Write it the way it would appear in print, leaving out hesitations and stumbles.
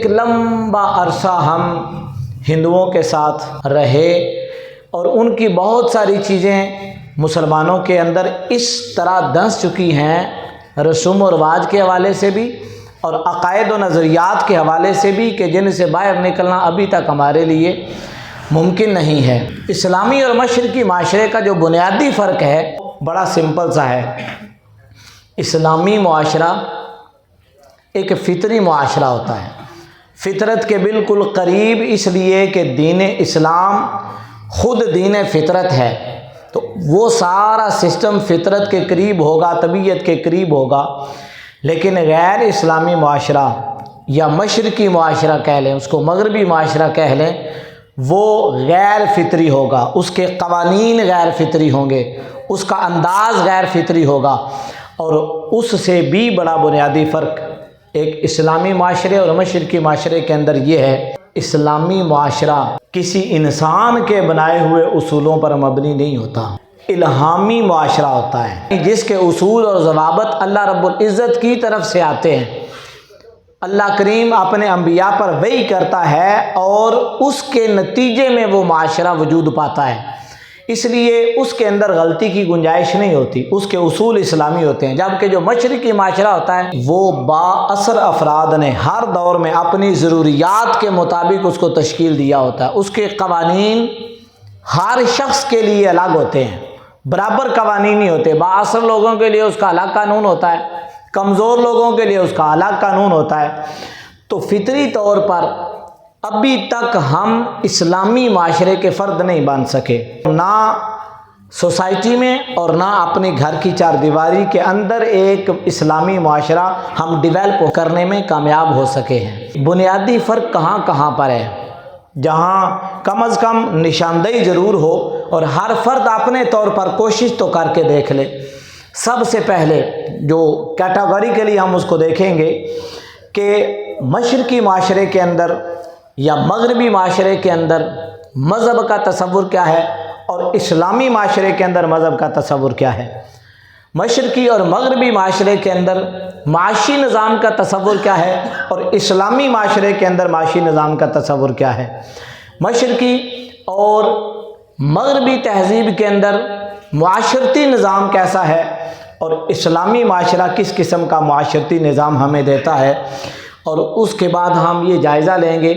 ایک لمبا عرصہ ہم ہندوؤں کے ساتھ رہے اور ان کی بہت ساری چیزیں مسلمانوں کے اندر اس طرح دھنس چکی ہیں رسوم و رواج کے حوالے سے بھی اور عقائد و نظریات کے حوالے سے بھی کہ جن سے باہر نکلنا ابھی تک ہمارے لیے ممکن نہیں ہے۔ اسلامی اور مشرقی معاشرے کا جو بنیادی فرق ہے بڑا سمپل سا ہے۔ اسلامی معاشرہ ایک فطری معاشرہ ہوتا ہے، فطرت کے بالکل قریب، اس لیے کہ دین اسلام خود دین فطرت ہے، تو وہ سارا سسٹم فطرت کے قریب ہوگا، طبیعت کے قریب ہوگا۔ لیکن غیر اسلامی معاشرہ یا مشرقی معاشرہ کہہ لیں، اس کو مغربی معاشرہ کہہ لیں، وہ غیر فطری ہوگا، اس کے قوانین غیر فطری ہوں گے، اس کا انداز غیر فطری ہوگا۔ اور اس سے بھی بڑا بنیادی فرق ایک اسلامی معاشرے اور مشرقی معاشرے کے اندر یہ ہے، اسلامی معاشرہ کسی انسان کے بنائے ہوئے اصولوں پر مبنی نہیں ہوتا، الہامی معاشرہ ہوتا ہے جس کے اصول اور ضوابط اللہ رب العزت کی طرف سے آتے ہیں۔ اللہ کریم اپنے انبیاء پر وحی کرتا ہے اور اس کے نتیجے میں وہ معاشرہ وجود پاتا ہے، اس لیے اس کے اندر غلطی کی گنجائش نہیں ہوتی، اس کے اصول اسلامی ہوتے ہیں۔ جبکہ جو مشرقی معاشرہ ہوتا ہے وہ با اثر افراد نے ہر دور میں اپنی ضروریات کے مطابق اس کو تشکیل دیا ہوتا ہے، اس کے قوانین ہر شخص کے لیے الگ ہوتے ہیں، برابر قوانین نہیں ہوتے۔ با اثر لوگوں کے لیے اس کا الگ قانون ہوتا ہے، کمزور لوگوں کے لیے اس کا الگ قانون ہوتا ہے۔ تو فطری طور پر ابھی تک ہم اسلامی معاشرے کے فرد نہیں بن سکے، نہ سوسائٹی میں اور نہ اپنے گھر کی چار دیواری کے اندر ایک اسلامی معاشرہ ہم ڈیولپ کرنے میں کامیاب ہو سکے ہیں۔ بنیادی فرق کہاں کہاں پر ہے، جہاں کم از کم نشاندہی ضرور ہو اور ہر فرد اپنے طور پر کوشش تو کر کے دیکھ لے۔ سب سے پہلے جو کیٹاگوریکلی ہم اس کو دیکھیں گے کہ مشرقی معاشرے کے اندر یا مغربی معاشرے کے اندر مذہب کا تصور کیا ہے اور اسلامی معاشرے کے اندر مذہب کا تصور کیا ہے۔ مشرقی اور مغربی معاشرے کے اندر معاشی نظام کا تصور کیا ہے اور اسلامی معاشرے کے اندر معاشی نظام کا تصور کیا ہے۔ مشرقی اور مغربی تہذیب کے اندر معاشرتی نظام کیسا ہے اور اسلامی معاشرہ کس قسم کا معاشرتی نظام ہمیں دیتا ہے، اور اس کے بعد ہم یہ جائزہ لیں گے